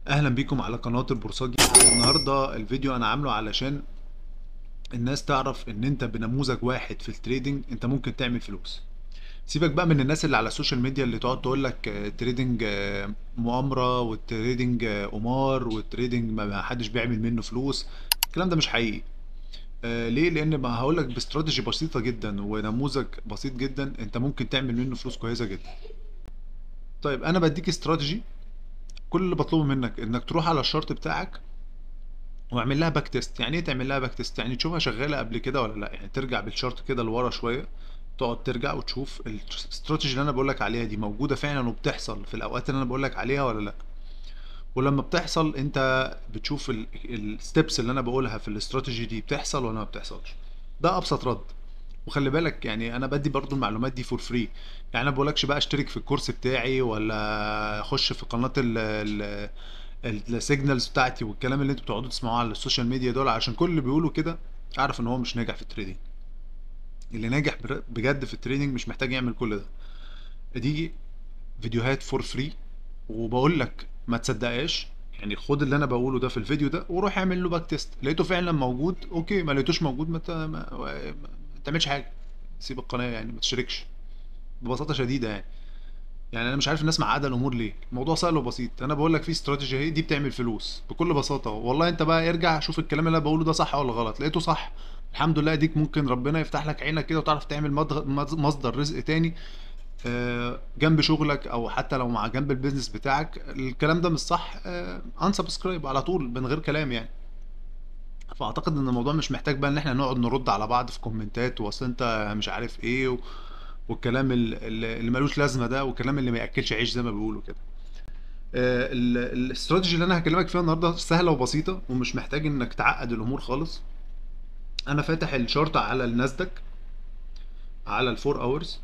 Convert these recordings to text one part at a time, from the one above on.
اهلا بيكم على قناة البورصاجي. النهاردة الفيديو انا عامله علشان الناس تعرف ان انت بنموذج واحد في التريدنج انت ممكن تعمل فلوس. سيبك بقى من الناس اللي على السوشيال ميديا اللي تقعد تقول لك تريدنج مؤامرة، والتريدنج قمار، والتريدنج ما حدش بيعمل منه فلوس. الكلام ده مش حقيقي. ليه؟ لان ما هقول لك باستراتيجي بسيطة جدا ونموذج بسيط جدا انت ممكن تعمل منه فلوس كويسة جدا. طيب انا بديك استراتيجي، كل اللي بطلبه منك انك تروح على الشارت بتاعك واعمل لها باك تيست. يعني ايه تعمل لها باك تيست؟ يعني تشوفها شغاله قبل كده ولا لا. يعني ترجع بالشارت كده لورا شويه، تقعد ترجع وتشوف الاستراتيجي اللي انا بقول لك عليها دي موجوده فعلا وبتحصل في الاوقات اللي انا بقول لك عليها ولا لا. ولما بتحصل انت بتشوف الستبس اللي انا بقولها في الاستراتيجي دي بتحصل ولا ما بتحصلش. ده ابسط رد. وخلي بالك يعني انا بدي برضو المعلومات دي فور فري. يعني انا بقولكش بقى اشترك في الكورس بتاعي ولا خش في قناة السيجنالز بتاعتي والكلام اللي انتوا بتقعدوا تسمعوه على السوشيال ميديا دول، عشان كل اللي بيقولوا كده اعرف ان هو مش ناجح في التريدينج. اللي ناجح بجد في التريدينج مش محتاج يعمل كل ده. دي فيديوهات فور فري، وبقول لك ما تصدقهاش. يعني خد اللي انا بقوله ده في الفيديو ده وروح اعمل له باك تيست. لقيته فعلا موجود اوكي، ما لقيتوش موجود ما تعملش حاجه. سيب القناه، يعني ما تشتركش. ببساطه شديده يعني. يعني انا مش عارف الناس معقده الامور ليه. الموضوع سهل وبسيط. انا بقول لك في استراتيجي اهي دي بتعمل فلوس بكل بساطه. والله انت بقى ارجع شوف الكلام اللي انا بقوله ده صح ولا غلط. لقيته صح الحمد لله، اديك ممكن ربنا يفتح لك عينك كده وتعرف تعمل مصدر رزق تاني جنب شغلك، او حتى لو مع جنب البيزنس بتاعك. الكلام ده مش صح، انسبسكرايب على طول من غير كلام يعني. فاعتقد ان الموضوع مش محتاج بقى ان احنا نقعد نرد على بعض في كومنتات، واصل انت مش عارف ايه والكلام اللي ملوش لازمه ده، والكلام اللي ما ياكلش عيش زي ما بيقولوا كده. الاستراتيجي اللي انا هكلمك فيها النهارده سهله وبسيطه ومش محتاج انك تعقد الامور خالص. انا فاتح الشارت على الناسداك على الفور اورز.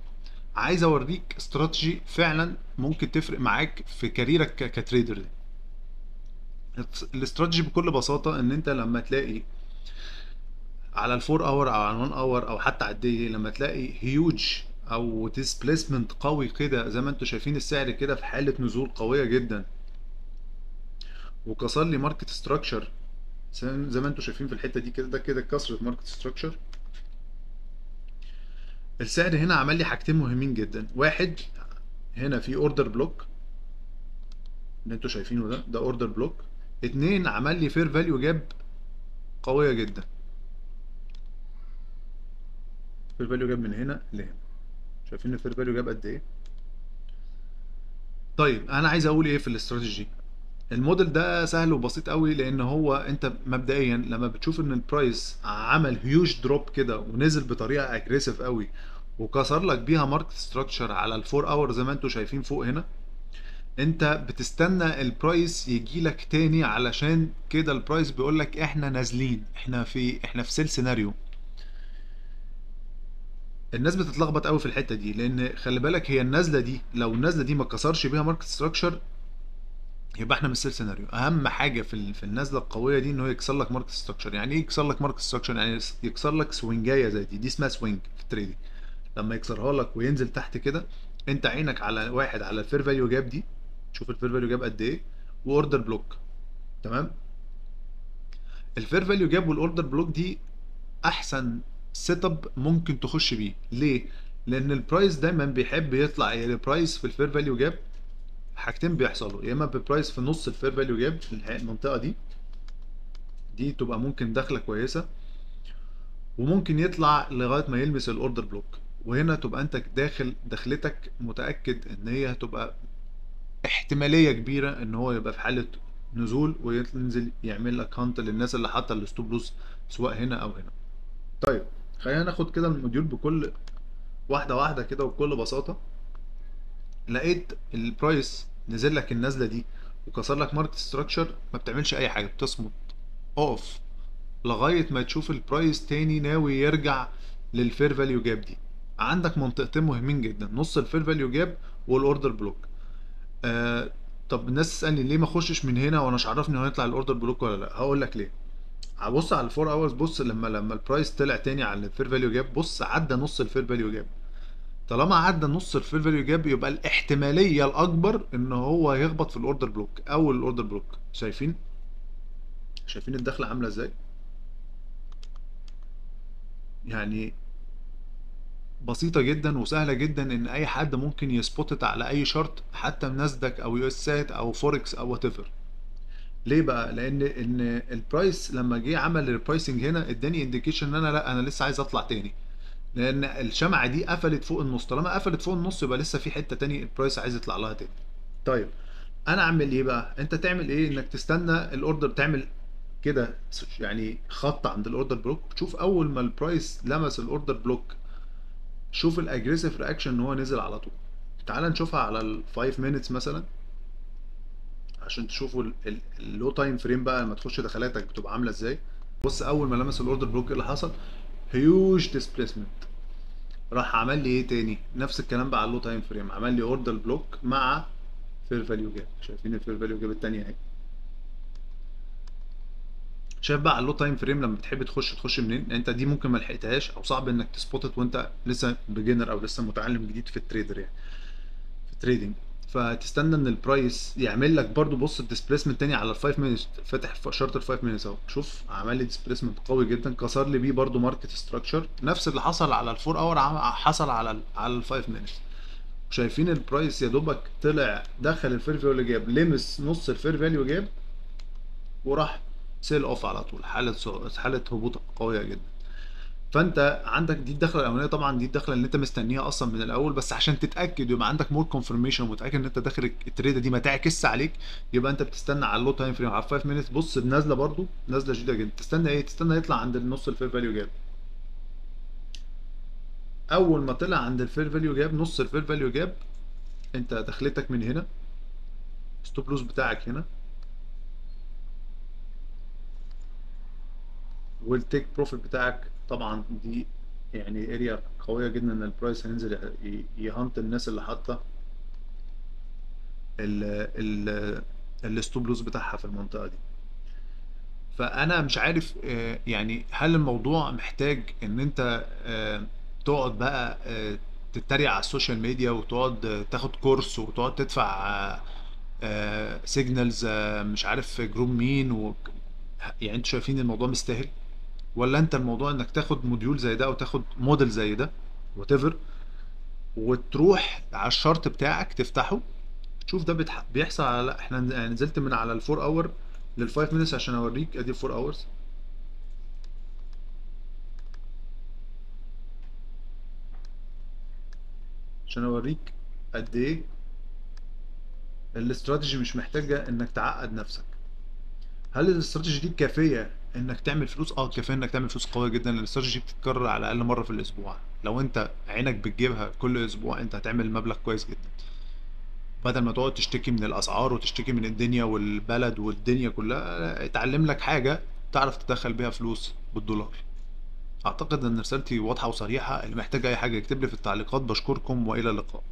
عايز اوريك استراتيجي فعلا ممكن تفرق معاك في كاريرك كتريدر. الاستراتيجي بكل بساطه ان انت لما تلاقي على الفور اور او على الوان اور او حتى على الدي، لما تلاقي هيوج او ديسبليسمنت قوي كده زي ما انتم شايفين السعر كده في حاله نزول قويه جدا، وكسر لي ماركت ستراكشر زي ما انتم شايفين في الحته دي كده، ده كده كسره ماركت ستراكشر. السعر هنا عمل لي حاجتين مهمين جدا. واحد، هنا في اوردر بلوك اللي انتوا شايفينه ده اوردر بلوك. اتنين، عمل لي فير فاليو جاب قويه جدا. فير فاليو جاب من هنا لهنا. شايفين الفير فاليو جاب قد ايه؟ طيب انا عايز اقول ايه في الاستراتيجي. الموديل ده سهل وبسيط قوي، لان هو انت مبدئيا لما بتشوف ان البرايس عمل هيوج دروب كده ونزل بطريقه اجريسيف قوي وكسر لك بيها ماركت ستراكشر على الفور اور زي ما انتم شايفين فوق هنا، انت بتستنى البرايس يجي لك تاني. علشان كده البرايس بيقول لك احنا نازلين، احنا في سيل سيناريو. الناس بتتلخبط قوي في الحته دي، لان خلي بالك هي النازله دي لو النازله دي ما كسرش بيها ماركت ستراكشر يبقى احنا مش سيل سيناريو. اهم حاجه في النازله القويه دي ان هو يكسر لك ماركت ستراكشر. يعني ايه يكسر لك ماركت ستراكشر؟ يعني يكسر لك سوينجايه زي دي اسمها سوينج في التريدنج. لما يكسرها لك وينزل تحت كده، انت عينك على واحد على الفير فاليو جاب دي، شوف الفير فاليو جاب قد ايه، واوردر بلوك. تمام. الفير فاليو جاب والاوردر بلوك دي احسن سيت اب ممكن تخش بيه. ليه؟ لان البرايس دايما بيحب يطلع. يعني البرايس في الفير فاليو جاب حاجتين بيحصلوا: يا اما ببرايس في نص الفير فاليو جاب في المنطقه دي تبقى ممكن دخله كويسه، وممكن يطلع لغايه ما يلمس الاوردر بلوك. وهنا تبقى انت داخل دخلتك متاكد ان هي هتبقى احتماليه كبيره ان هو يبقى في حاله نزول وينزل يعمل لك هانت للناس اللي حاطه الستوب لوس سواء هنا او هنا. طيب خلينا ناخد كده الموديول بكل واحده واحده كده وبكل بساطه. لقيت البرايس نزل لك النزله دي وكسر لك ماركت ستراكشر، ما بتعملش اي حاجه، بتصمت اقف لغايه ما تشوف البرايس تاني ناوي يرجع للفير فاليو جاب دي. عندك منطقتين مهمين جدا: نص الفير فاليو جاب والاوردر بلوك. آه طب الناس تسالني ليه ما اخشش من هنا وانا مش عارفني هو هيطلع الاوردر بلوك ولا لا. هقول لك ليه. هبص على الفور اورز. بص لما البرايس طلع تاني على الفير فاليو جاب، بص عدى نص الفير فاليو جاب. طالما عدى نص الفير فاليو جاب يبقى الاحتماليه الاكبر ان هو يخبط في الاوردر بلوك او الاوردر بلوك. شايفين الدخله عامله ازاي؟ يعني بسيطه جدا وسهله جدا ان اي حد ممكن يسبوتت على اي شارت، حتى ناسداك او يو اس سات او فوركس او وات ايفر. ليه بقى؟ لان البرايس لما جه عمل البرايسنج هنا اداني انديكيشن ان انا لا، انا لسه عايز اطلع تاني، لان الشمعه دي قفلت فوق النص. طالما قفلت فوق النص يبقى لسه في حته تاني البرايس عايز يطلع لها تاني. طيب انا اعمل ايه بقى؟ انت تعمل ايه؟ انك تستنى الاوردر، تعمل كده يعني خط عند الاوردر بلوك، تشوف اول ما البرايس لمس الاوردر بلوك، شوف الاجريسيف رياكشن ان هو نزل على طول. تعال نشوفها على ال 5 minutes مثلا عشان تشوفوا اللو تايم فريم بقى لما تخش دخلاتك بتبقى عامله ازاي. بص اول ما لمس الاوردر بلوك ايه اللي حصل؟ هيوج ديسبيسمنت. راح عمل لي ايه تاني؟ نفس الكلام بقى على اللو تايم فريم، عمل لي اوردر بلوك مع فير فاليو جاب. شايفين الفير فاليو جاب التانية اهي؟ شايف بقى على اللو تايم فريم لما بتحب تخش منين؟ يعني انت دي ممكن ما لحقتهاش او صعب انك تسبوتت وانت لسه بيجنر او لسه متعلم جديد في التريدر يعني، في التريدنج. فتستنى ان البرايس يعمل لك برضو. بص الديسبيسمنت تاني على ال 5 مينتس، فاتح شارت ال 5 مينتس اهو، شوف عمل لي ديسبيسمنت قوي جدا، كسر لي بيه برضو ماركت ستراكشر. نفس اللي حصل على ال 4 اور حصل على ال 5 مينتس. شايفين البرايس يا دوبك طلع دخل الفير فاليو جاب، لمس نص الفير فاليو جاب وراح سيل اوف على طول. حاله هبوط قويه جدا. فانت عندك دي الدخله الاولانيه، طبعا دي الدخله اللي انت مستنيها اصلا من الاول، بس عشان تتاكد يبقى عندك مور كونفirmation ومتاكد ان انت داخل التريده دي ما تعكسش عليك، يبقى انت بتستنى على اللو تايم فريم على 5 مينتس. بص النازله برضو نازله شديده جدا، تستنى ايه؟ تستنى يطلع عند النص الفير فاليو جاب. اول ما طلع عند الفير فاليو جاب، نص الفير فاليو جاب، انت دخلتك من هنا، ستوب لوز بتاعك هنا، والتيك بروفيت بتاعك طبعا دي يعني اريا قويه جدا ان البرايس هينزل يهانت الناس اللي حاطه ال الستوب لوز بتاعها في المنطقه دي. فانا مش عارف يعني هل الموضوع محتاج ان انت تقعد بقى تتريق على السوشيال ميديا وتقعد تاخد كورس وتقعد تدفع سيجنالز مش عارف في جروب مين يعني انتوا شايفين الموضوع مستاهل؟ ولا انت الموضوع انك تاخد موديول زي ده او تاخد موديل زي ده وات ايفر، وتروح على الشارت بتاعك تفتحه تشوف ده بيحصل على لا؟ احنا يعني نزلت من على الفور اور للفايف مينتس عشان اوريك ادي الفور اورز، عشان اوريك قد ايه الاستراتيجي مش محتاجه انك تعقد نفسك. هل الاستراتيجي دي كافيه انك تعمل فلوس؟ اه كافيه انك تعمل فلوس قويه جدا، لان الاستراتيجي بتتكرر على الاقل مره في الاسبوع. لو انت عينك بتجيبها كل اسبوع انت هتعمل مبلغ كويس جدا، بدل ما تقعد تشتكي من الاسعار وتشتكي من الدنيا والبلد والدنيا كلها. لا، اتعلم لك حاجه تعرف تدخل بيها فلوس بالدولار. اعتقد ان رسالتي واضحه وصريحه، اللي محتاج اي حاجه يكتب لي في التعليقات. بشكركم والى اللقاء.